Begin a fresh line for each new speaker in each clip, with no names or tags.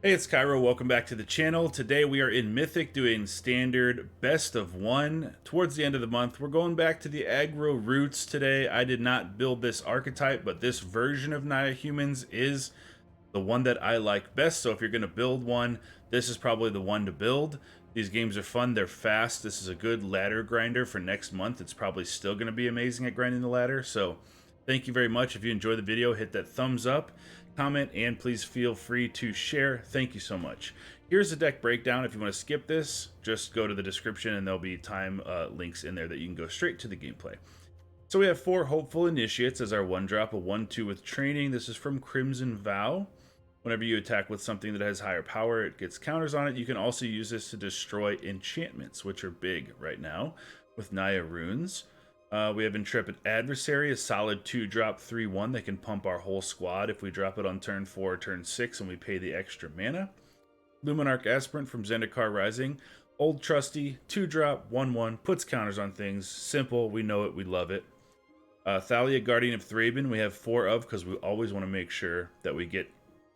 Hey, it's Cairo. Welcome back to the channel. Today we are in Mythic doing standard best of one. Towards the end of the month, we're going back to the aggro roots today. I did not build this archetype, but this version of Naya Humans is the one that I like best. So if you're going to build one, this is probably the one to build. These games are fun. They're fast. This is a good ladder grinder for next month. It's probably still going to be amazing at grinding the ladder. So thank you very much. If you enjoyed the video, hit that thumbs up, comment, and please feel free to share. Thank you so much. Here's the deck breakdown. If you want to skip this, just go to the description and there'll be time links in there that you can go straight to the gameplay. So we have 4 Hopeful Initiates as our 1-drop, a 1/2 with Training. This is from Crimson Vow. Whenever you attack with something that has higher power, it gets counters on it. You can also use this to destroy enchantments, which are big right now with Naya runes. We have Intrepid Adversary, a solid 2-drop 3/1 that can pump our whole squad if we drop it on turn 4 or turn 6 and we pay the extra mana. Luminarch Aspirant from Zendikar Rising, old trusty, 2-drop 1/1, puts counters on things. Simple, we know it, we love it. Thalia, Guardian of Thraben, we have 4 of because we always want to make sure that we get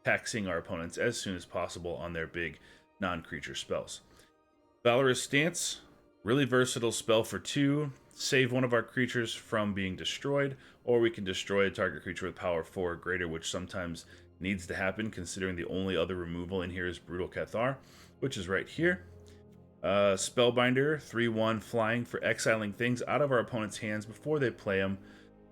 taxing our opponents as soon as possible on their big non-creature spells. Valorous Stance, really versatile spell for 2. Save one of our creatures from being destroyed, or we can destroy a target creature with power 4 or greater, which sometimes needs to happen considering the only other removal in here is Brutal Cathar, which is right here. Spellbinder, 3/1 flying for exiling things out of our opponent's hands before they play them.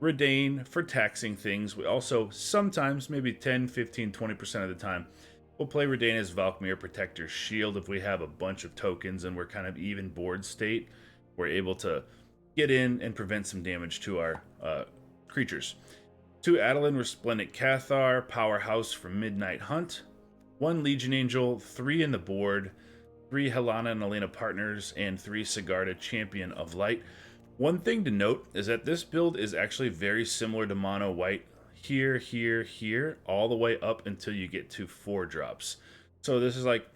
Reidane for taxing things. We also sometimes, maybe 10, 15, 20% of the time, we'll play Reidane as Valkmir Protector's Shield if we have a bunch of tokens and we're kind of even board state. We're able to get in and prevent some damage to our creatures. 2 Adeline, Resplendent Cathar, Powerhouse from Midnight Hunt. 1 Legion Angel, 3 in the board. 3 Helena and Elena Partners, and 3 Sigarda, Champion of Light. One thing to note is that this build is actually very similar to Mono White. Here, here, here, all the way up until you get to 4 drops. So this is like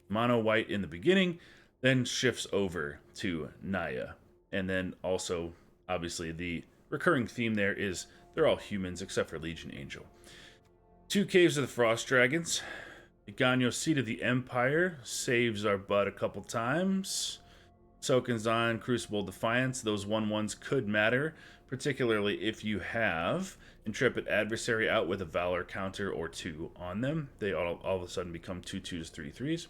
Mono White in the beginning, then shifts over to Naya. And then also, obviously, the recurring theme there is they're all humans except for Legion Angel. 2 Caves of the Frost Dragons. Ganyo, Seat of the Empire, saves our butt a couple times. Sokenzan, Crucible Defiance, those 1/1s could matter, particularly if you have Intrepid Adversary out with a Valor counter or 2 on them. They all of a sudden become 2/2s, 3/3s.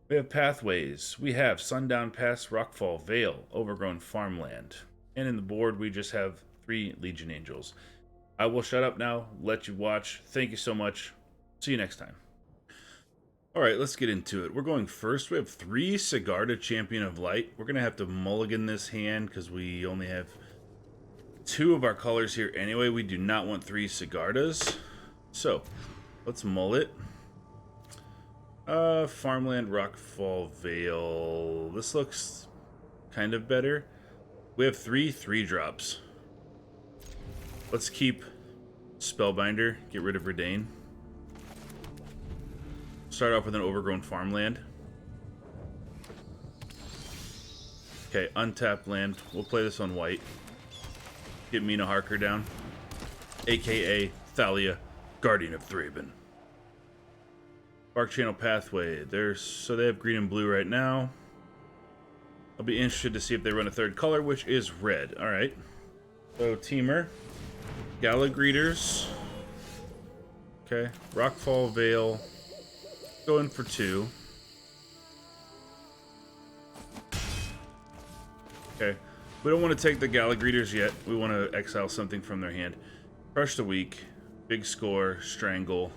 We have Pathways. We have Sundown Pass, Rockfall Vale, Overgrown Farmland. And in the board, we just have 3 Legion Angels. I will shut up now, let you watch. Thank you so much. See you next time. Alright, let's get into it. We're going first. We have 3 Sigarda, Champion of Light. We're going to have to mulligan this hand because we only have 2 of our colors here anyway. We do not want 3 Sigardas. So, let's mull it. Farmland, Rockfall Vale. This looks kind of better. We have 3 3-drops. Let's keep Spellbinder, get rid of Reidane. Start off with an Overgrown Farmland. Okay, untapped land. We'll play this on white. Get Mina Harker down. AKA Thalia, Guardian of Thraben. Bark Channel Pathway. So they have green and blue right now. I'll be interested to see if they run a 3rd color, which is red. Alright. So, Teamer. Galagreeters. Okay. Rockfall Vale. Going for 2. Okay. We don't want to take the Galagreeters yet. We want to exile something from their hand. Crush the Weak. Big Score. Strangle.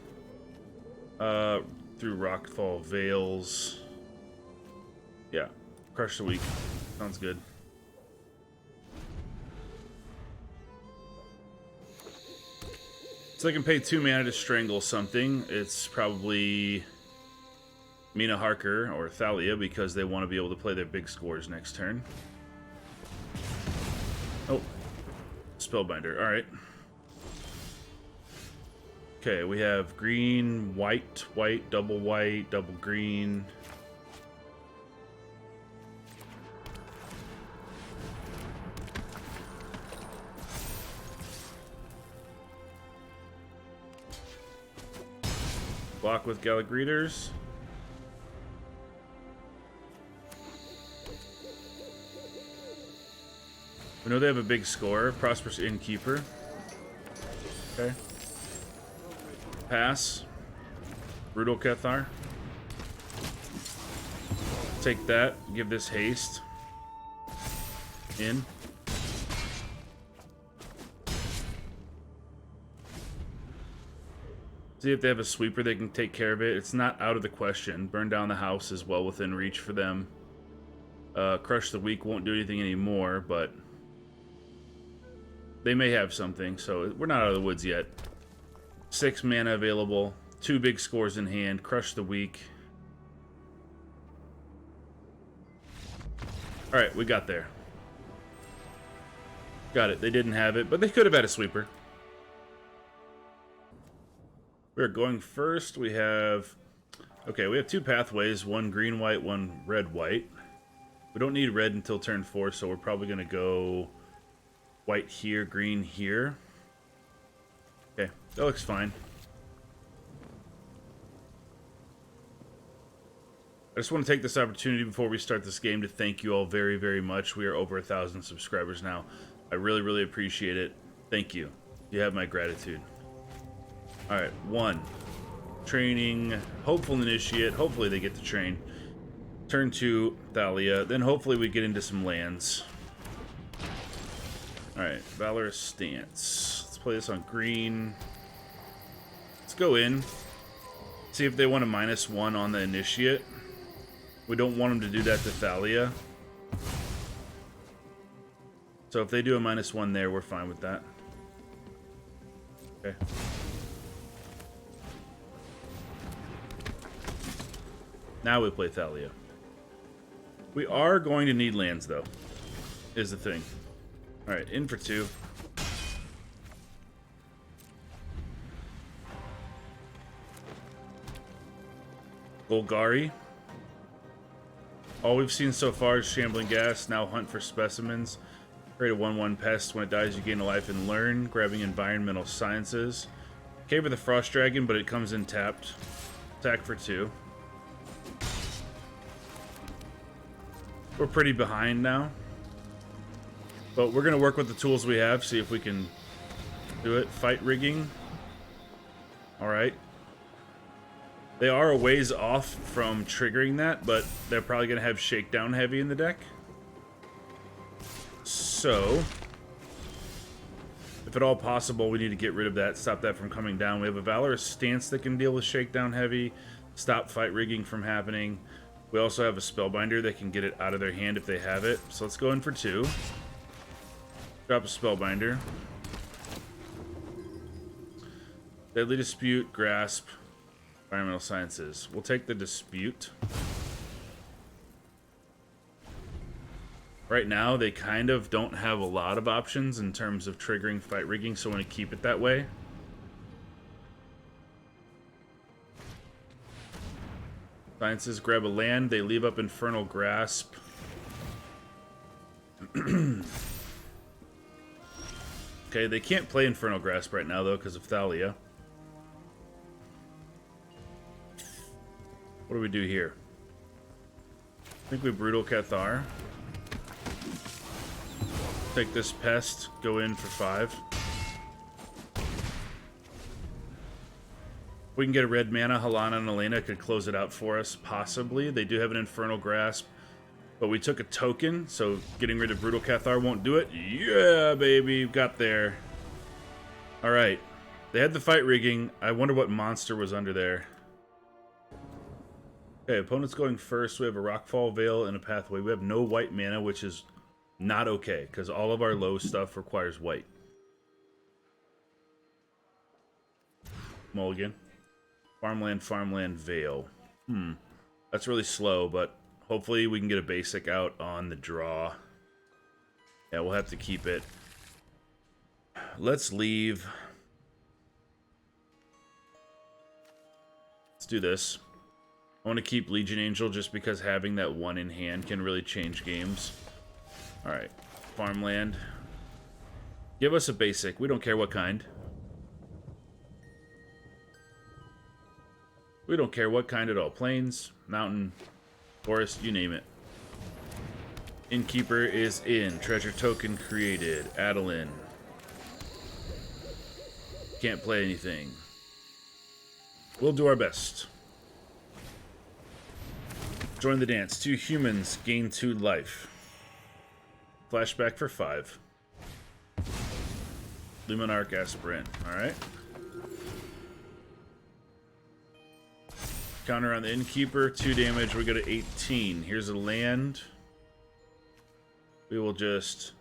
Through Rockfall Vales. Yeah. Crush the Weak. Sounds good. So I can pay 2 mana to strangle something. It's probably Mina Harker or Thalia because they want to be able to play their big scores next turn. Oh. Spellbinder. Alright. Okay, we have green, white, double green. block with Gallic Readers. We know they have a big score. Prosperous Innkeeper. Okay. Pass. Brutal Cathar. Take that. Give this haste. In. See if they have a sweeper they can take care of it. It's not out of the question. Burn down the house is well within reach for them. Crush the Weak won't do anything anymore, but they may have something, so we're not out of the woods yet. 6 mana available. 2 big scores in hand. Crush the Weak. Alright, we got there. Got it. They didn't have it, but they could have had a sweeper. We're going first. We have... Okay, we have 2 pathways. 1 green-white, 1 red-white. We don't need red until turn 4, so we're probably going to go white here, green here. Okay, that looks fine. I just want to take this opportunity before we start this game to thank you all very, very much. We are over 1,000 subscribers now. I really, really appreciate it. Thank you. You have my gratitude. Alright, 1. Training, Hopeful Initiate. Hopefully they get to train. Turn 2, Thalia. Then hopefully we get into some lands. Alright, Valorous Stance. Let's play this on green. Let's go in. See if they want a -1 on the Initiate. We don't want them to do that to Thalia. So if they do a -1 there, we're fine with that. Okay. Now we play Thalia. We are going to need lands, though, is the thing. Alright, in for 2. Golgari. All we've seen so far is Shambling Gas. Now hunt for specimens. Create a 1/1 pest. When it dies, you gain a life and learn. Grabbing Environmental Sciences. Cave of the Frost Dragon, but it comes in tapped. Attack for 2. We're pretty behind now. But we're going to work with the tools we have, see if we can do it. Fight Rigging. Alright. They are a ways off from triggering that, but they're probably going to have Shakedown Heavy in the deck. So, if at all possible, we need to get rid of that, stop that from coming down. We have a Valorous Stance that can deal with Shakedown Heavy, stop Fight Rigging from happening. We also have a Spellbinder that can get it out of their hand if they have it. So let's go in for 2. Drop a Spellbinder. Deadly Dispute, Grasp, Environmental Sciences. We'll take the Dispute. Right now, they kind of don't have a lot of options in terms of triggering Fight Rigging, so I want to keep it that way. Sciences grab a land. They leave up Infernal Grasp. Okay, they can't play Infernal Grasp right now, though, because of Thalia. What do we do here? I think we Brutal Cathar. Take this Pest, go in for 5. We can get a red mana. Halana and Elena could close it out for us, possibly. They do have an Infernal Grasp, but we took a token, so getting rid of Brutal Cathar won't do it. Yeah, baby, got there. Alright, they had the Fight Rigging. I wonder what monster was under there. Okay, opponent's going first. We have a Rockfall Veil and a Pathway. We have no white mana, which is not okay, because all of our low stuff requires white. Mulligan. Farmland, Farmland, Veil. That's really slow, but hopefully we can get a basic out on the draw. Yeah, we'll have to keep it. Let's leave. Let's do this. I want to keep Legion Angel just because having that 1 in hand can really change games. Alright, Farmland. Give us a basic. We don't care what kind. We don't care what kind at all. Plains, mountain, forest, you name it. Innkeeper is in. Treasure token created. Adeline. Can't play anything. We'll do our best. Join the dance. 2 humans gain 2 life. Flashback for 5. Luminarch Aspirant. Alright. Counter on the Innkeeper. 2 damage. We go to 18. Here's a land. We will just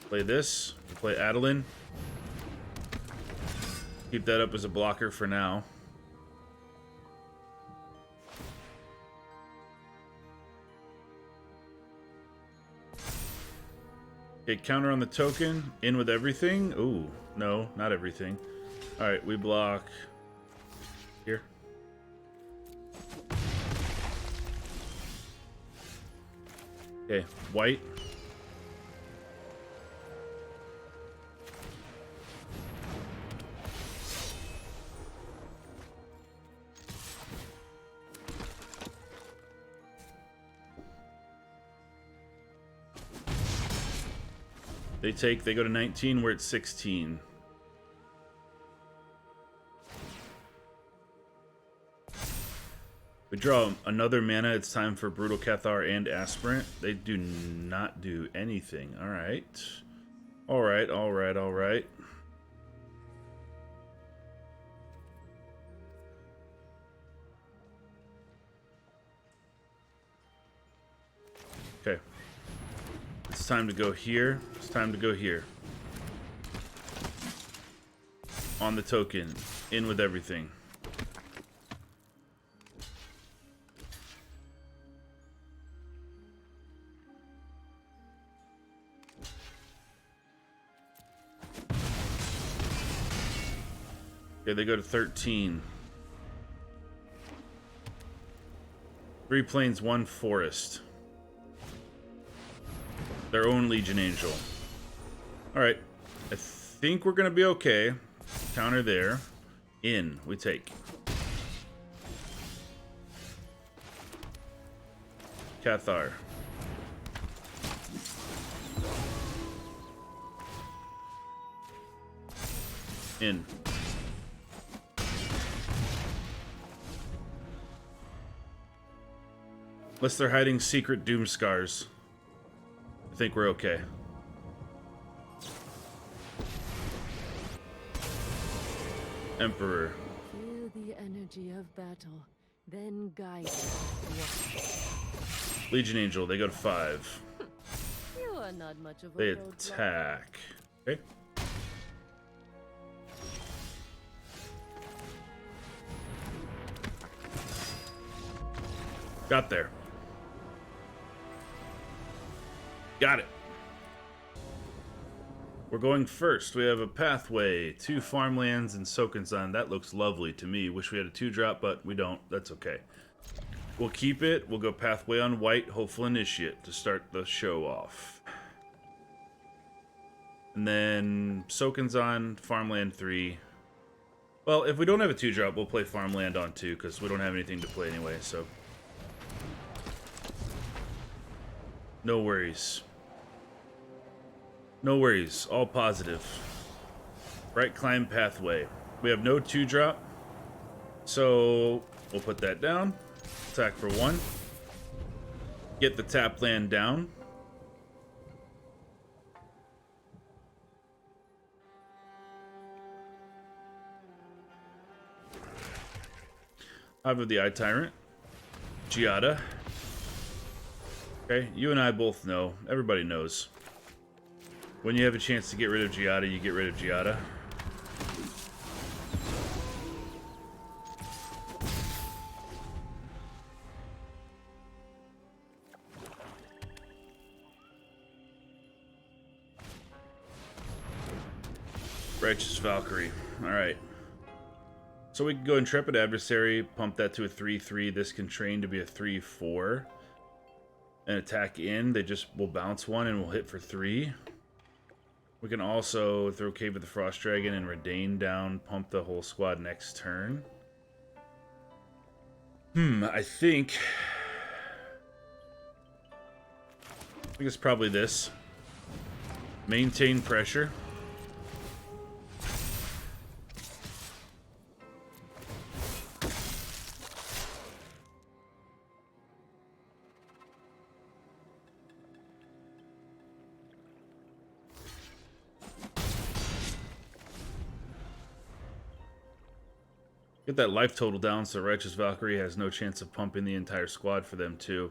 play this. We'll play Adeline. Keep that up as a blocker for now. Okay, counter on the token. In with everything. Ooh, no, not everything. Alright, we block here. Okay, white. They go to 19, we're at 16. We draw another mana. It's time for Brutal Cathar and Aspirant. They do not do anything. Alright. Alright, alright, alright. Okay. It's time to go here. It's time to go here. On the token. In with everything. Okay, they go to 13. 3 plains, 1 forest. Their own Legion Angel. Alright. I think we're going to be okay. Counter there. In. We take. Cathar. In. Unless they're hiding secret doom scars. I think we're okay. Emperor.
Feel the energy of battle, then guide.
Legion Angel, they go to 5.
You are not much of a
They
roadblock.
attack. Okay. Got there. Got it. We're going first. We have a pathway, 2 farmlands, and Sokensan. That looks lovely to me. Wish we had a 2-drop, but we don't. That's okay. We'll keep it. We'll go pathway on white, hopeful initiate to start the show off. And then Sokensan, farmland 3. Well, if we don't have a 2-drop, we'll play farmland on 2 because we don't have anything to play anyway, so. No worries. No worries. All positive. Cragcrown Pathway. We have no 2-drop. So we'll put that down. Attack for 1. Get the tap land down. I have the Eye Tyrant. Giada. Okay, you and I both know. Everybody knows. When you have a chance to get rid of Giada, you get rid of Giada. Righteous Valkyrie. Alright. So we can go Intrepid Adversary, pump that to a 3-3. This can train to be a 3-4. And attack in. They just will bounce 1 and we'll hit for 3. We can also throw Cave of the Frost Dragon and Reidane down, pump the whole squad next turn. I think it's probably this. Maintain pressure. Get that life total down so Righteous Valkyrie has no chance of pumping the entire squad for them too.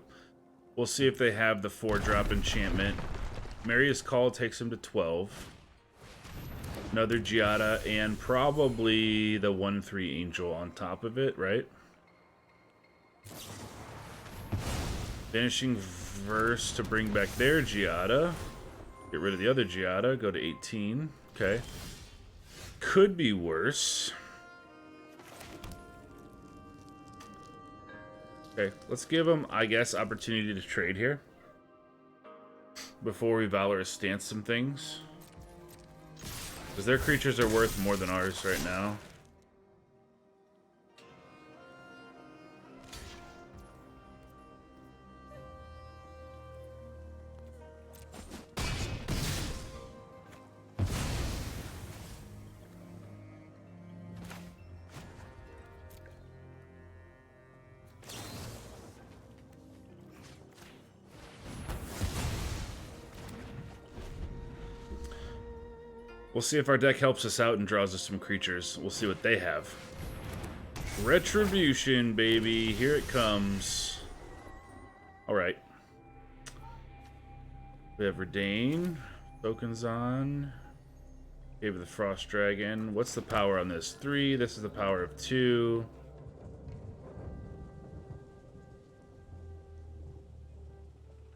We'll see if they have the 4-drop enchantment. Maria's Call takes him to 12. Another Giada and probably the 1/3 Angel on top of it, right? Vanishing Verse to bring back their Giada. Get rid of the other Giada, go to 18. Okay. Could be worse. Okay, let's give them, I guess, opportunity to trade here before we Valorous Stance some things. Because their creatures are worth more than ours right now. We'll see if our deck helps us out and draws us some creatures. We'll see what they have. Retribution, baby. Here it comes. Alright. We have Reidane. Tokens on. Cave of the Frost Dragon. What's the power on this? 3. This is the power of 2.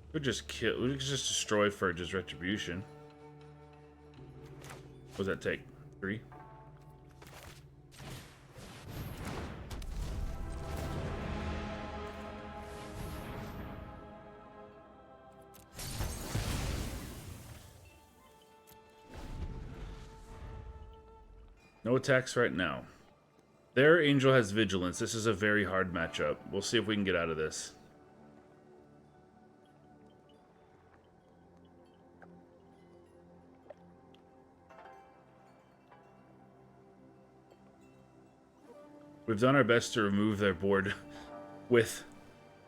We could just kill. We could just destroy Furge's Retribution. What does that take? 3? No attacks right now. Their Angel has Vigilance. This is a very hard matchup. We'll see if we can get out of this. We've done our best to remove their board with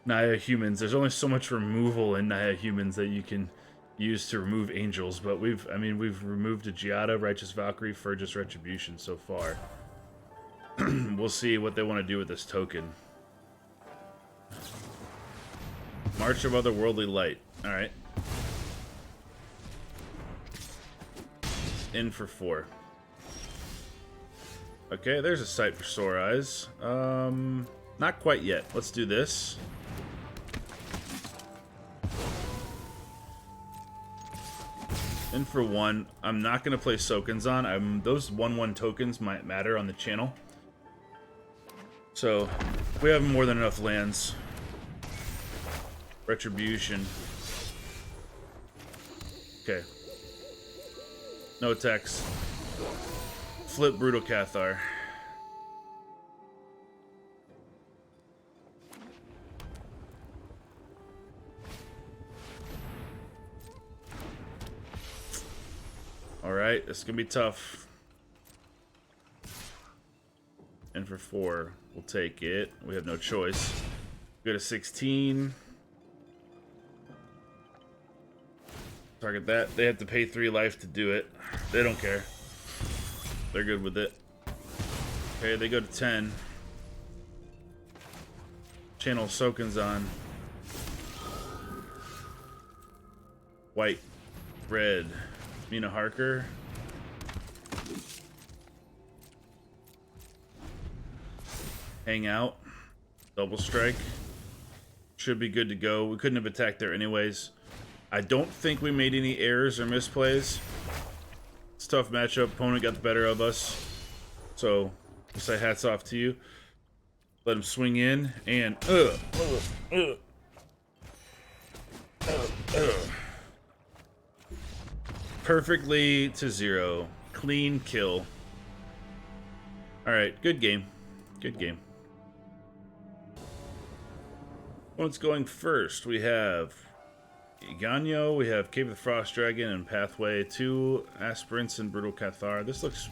Naya Humans. There's only so much removal in Naya Humans that you can use to remove angels, but we've removed a Giada, Righteous Valkyrie, Furge's Retribution so far. We'll see what they want to do with this token. March of Otherworldly Light. Alright. In for 4. Okay, there's a sight for sore eyes. Not quite yet. Let's do this. In for 1. I'm not going to play Sokenzan. Those 1/1 tokens might matter on the channel. So, we have more than enough lands. Retribution. Okay. No attacks. Flip Brutal Cathar. Alright, this is gonna be tough. And for 4, we'll take it. We have no choice. Go to 16. Target that. They have to pay 3 life to do it. They don't care. They're good with it. Okay, they go to 10. Channel Sokenzan. White. Red. Mina Harker. Hang out. Double strike. Should be good to go. We couldn't have attacked there anyways. I don't think we made any errors or misplays. It's a tough matchup. Opponent got the better of us. So, I say hats off to you. Let him swing in and perfectly to 0. Clean kill. Alright, good game. Good game. What's going first? We have Ganyo, we have Cave of the Frost Dragon and Pathway, 2 Aspirants and Brutal Cathar. This looks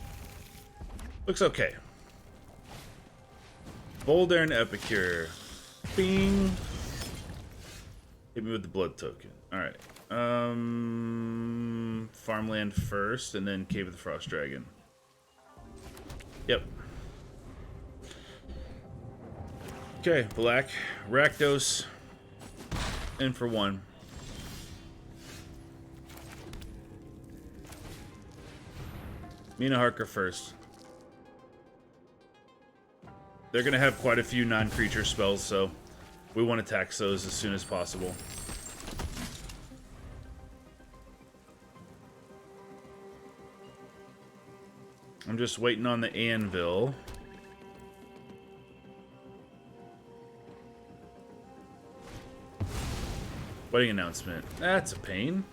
okay. Boulder and Epicure. Bing. Hit me with the blood token. Alright. Farmland first, and then Cave of the Frost Dragon. Yep. Okay, black. Rakdos. In for 1. Mina Harker first. They're going to have quite a few non-creature spells, so we want to tax those as soon as possible. I'm just waiting on the anvil. Wedding announcement. That's a pain.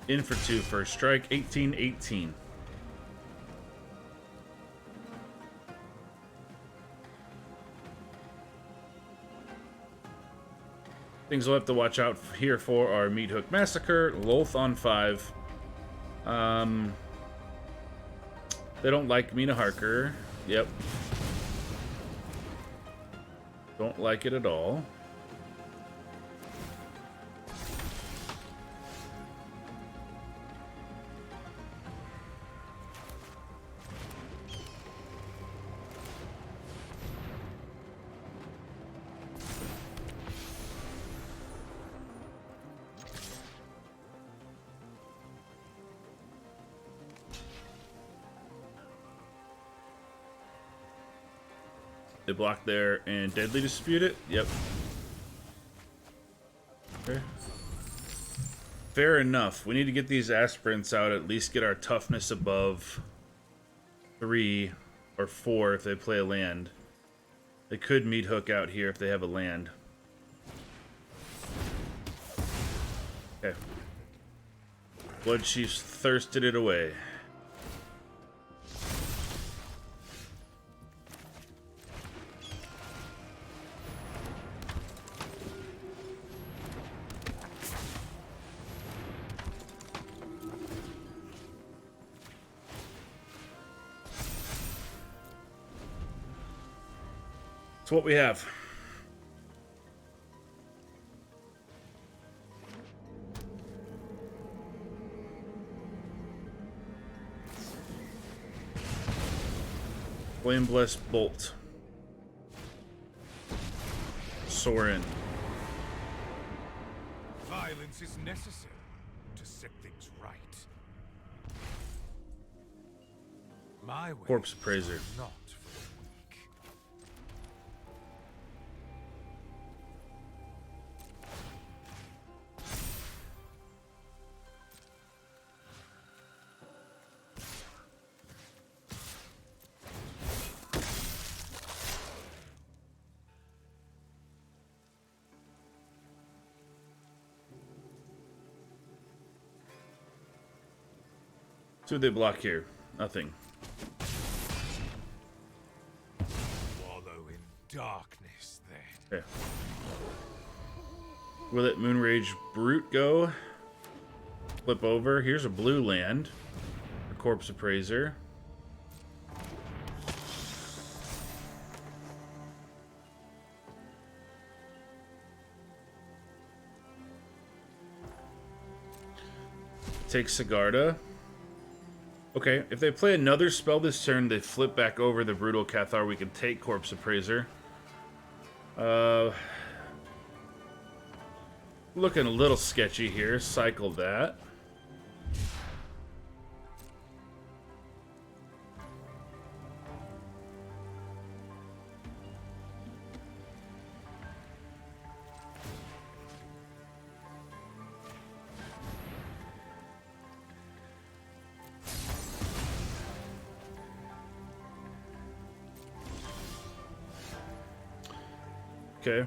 In for 2 first strike. 18-18. Things we'll have to watch out here for are Meat Hook Massacre, Loth on 5. They don't like Mina Harker. Yep. Don't like it at all. They block there and deadly dispute it. Yep. Okay. Fair enough. We need to get these aspirants out, at least get our toughness above 3 or 4 if they play a land. They could meat hook out here if they have a land. Okay. Blood Chiefs thirsted it away. That's what we have. Flame Blessed Bolt. Sorin.
Violence is necessary to set things right. My way
Corpse Appraiser.
is not for the weak.
So they block here. Nothing.
Wallow in darkness, then.
Okay. We'll let Moonrage Brute go. Flip over. Here's a blue land. A Corpse Appraiser. Take Sigarda. Okay, if they play another spell this turn, they flip back over the Brutal Cathar, we can take Corpse Appraiser. Looking a little sketchy here. Cycle that. Okay.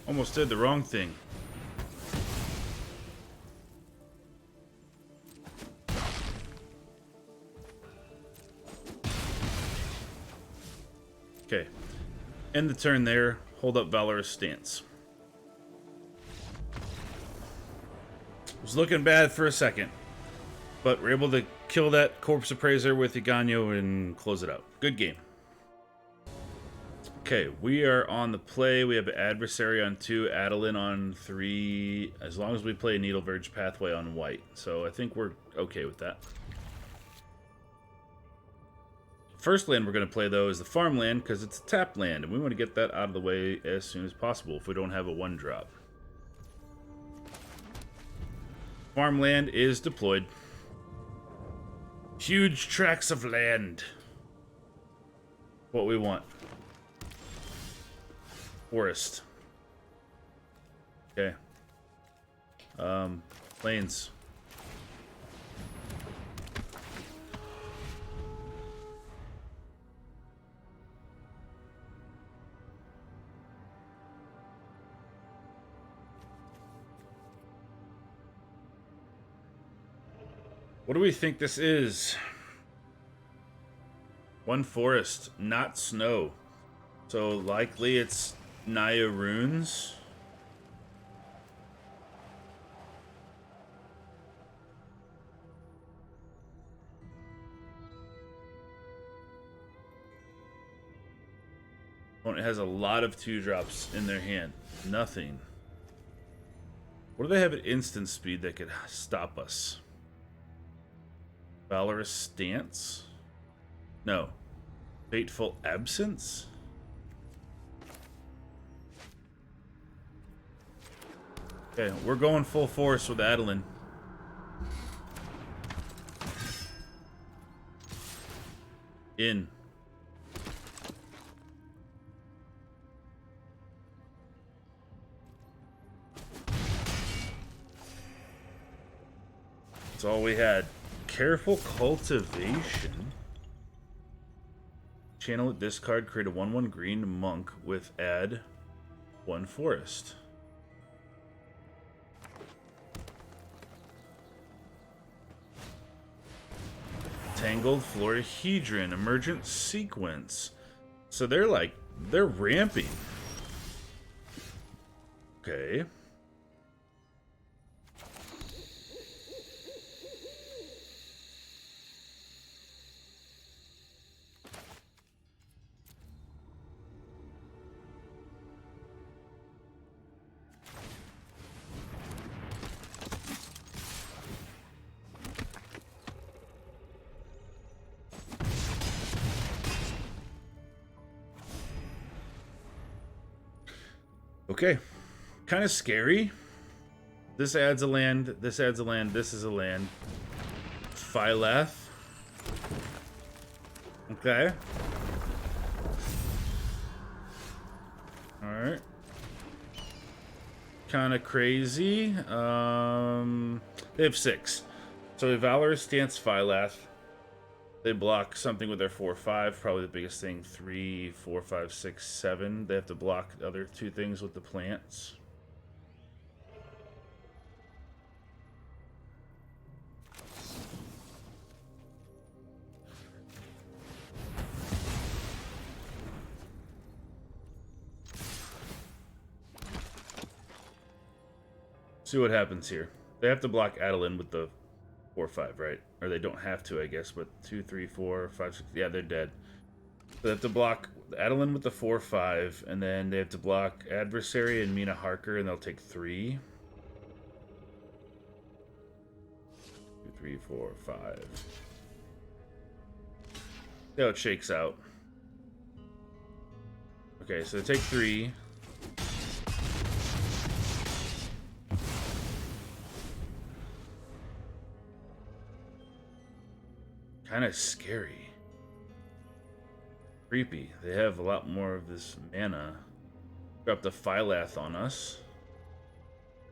Almost did the wrong thing. Okay. End the turn there. Hold up Valorous Stance. Was looking bad for a second, but we're able to kill that Corpse Appraiser with Iganyo and close it out. Good game. Okay, we are on the play. We have Adversary on 2, Adeline on 3, as long as we play Needleverge Pathway on white. So I think we're okay with that. First land we're going to play, though, is the farmland, because it's a tap land, and we want to get that out of the way as soon as possible if we don't have a 1-drop. Farmland is deployed. Huge tracts of land. What we want. Forest. Okay. Plains. What do we think this is? 1 forest, not snow. So likely it's Naya runes. Opponent has a lot of 2-drops in their hand. Nothing. What do they have at instant speed that could stop us? Valorous Stance? No. Fateful Absence? Okay, we're going full force with Adeline. In. That's all we had. Careful Cultivation. Channel it, discard, create a 1/1 green monk with add 1 forest. Tangled Florahedron, Emergent Sequence. So they're ramping. Okay. Okay, kind of scary. This adds a land, this adds a land, this is a land. Phylath. Okay. Alright. Kind of crazy. They have 6. So we have Valorous Stance, Phylath. They block something with their 4/5, probably the biggest thing. 3, 4, 5, 6, 7. They have to block the other 2 things with the plants. See what happens here. They have to block Adeline with the 4/5, right? Or they don't have to, I guess, but 2, 3, 4, 5, 6. Yeah, they're dead. So they have to block Adeline with the 4/5, and then they have to block Adversary and Mina Harker, and they'll take 3. 2, 3, 4, 5. See how it shakes out. Okay, so they take 3. kind of scary. Creepy. They have a lot more of this mana. Dropped a Phylath on us.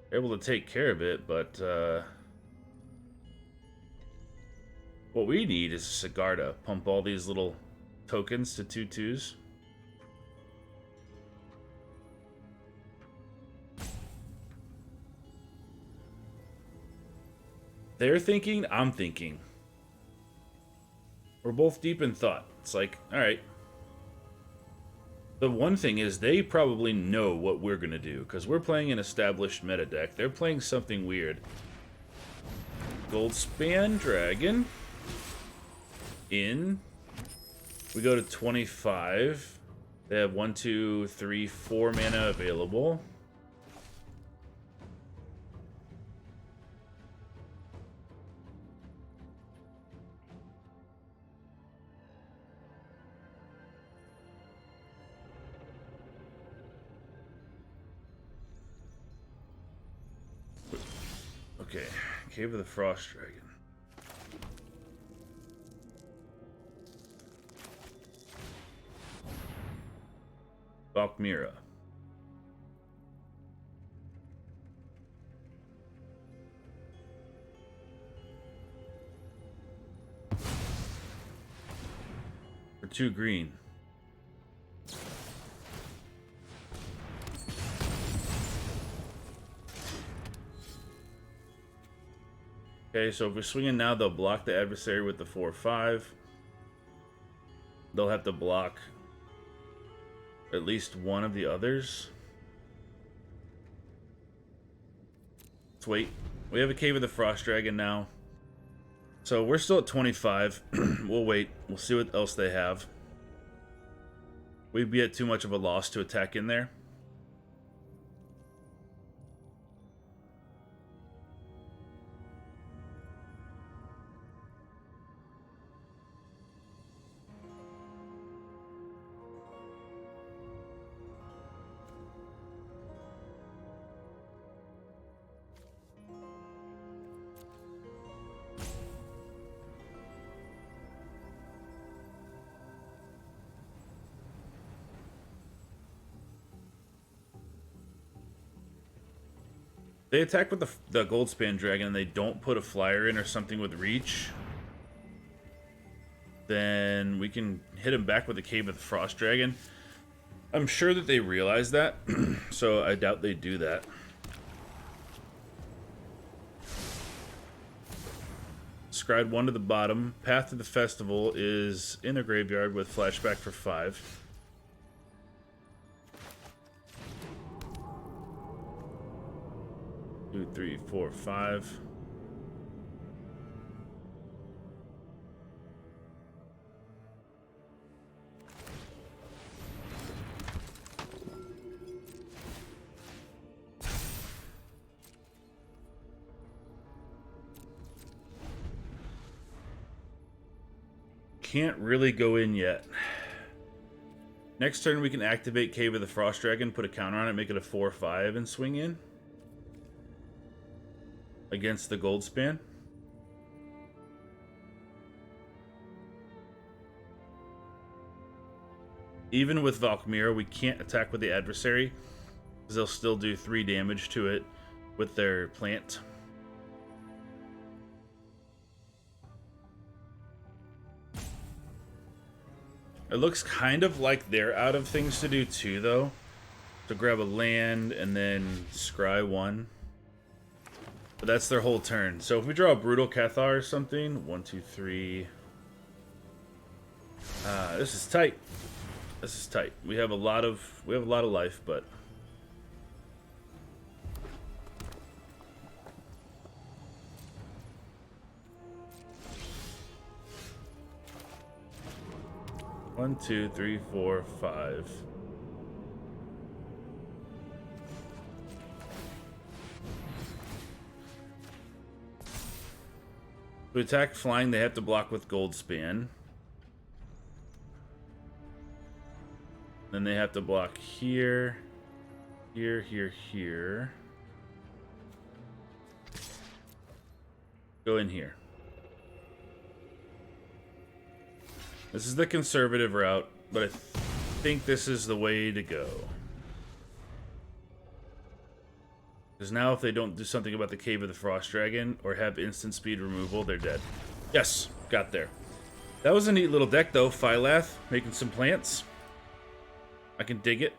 They're able to take care of it, but what we need is a cigar to pump all these little tokens to 2/2s. They're thinking, I'm thinking. We're both deep in thought. It's like, alright. The one thing is they probably know what we're going to do, because we're playing an established meta deck. They're playing something weird. Goldspan Dragon. In. We go to 25. They have 1, 2, 3, 4 mana available. Okay, Cave of the Frost Dragon. Valkmira. For 2 green. Okay, so if we're swinging now, they'll block the adversary with the 4/5. They'll have to block at least one of the others. Let's wait. We have a Cave of the Frost Dragon now. So we're still at 25. We'll wait. We'll see what else they have. We'd be at too much of a loss to attack in there. They attack with the Goldspan Dragon and they don't put a flyer in or something with reach, then we can hit him back with the Cave of the Frost Dragon. I'm sure that they realize that, so I doubt they do that. Scryed 1 to the bottom. Path to the Festival is in the graveyard with flashback for 5. 2, 3, 4, 5. Can't really go in yet. Next turn we can activate Cave of the Frost Dragon, put a counter on it, make it a 4/5 and swing in against the Goldspan. Even with Valkmira, we can't attack with the adversary because they'll still do 3 damage to it with their plant. It looks kind of like they're out of things to do too, though. To grab a land and then scry 1. But that's their whole turn. So if we draw a Brutal Cathar or something, 1, 2, 3. This is tight. This is tight. We have a lot of life, but one, 2, 3, 4, 5. To attack flying, they have to block with Goldspan. Then they have to block here, here, here, here. Go in here. This is the conservative route, but I think this is the way to go. Because now if they don't do something about the Cave of the Frost Dragon or have instant speed removal, they're dead. Yes, got there. That was a neat little deck though. Phylath making some plants. I can dig it.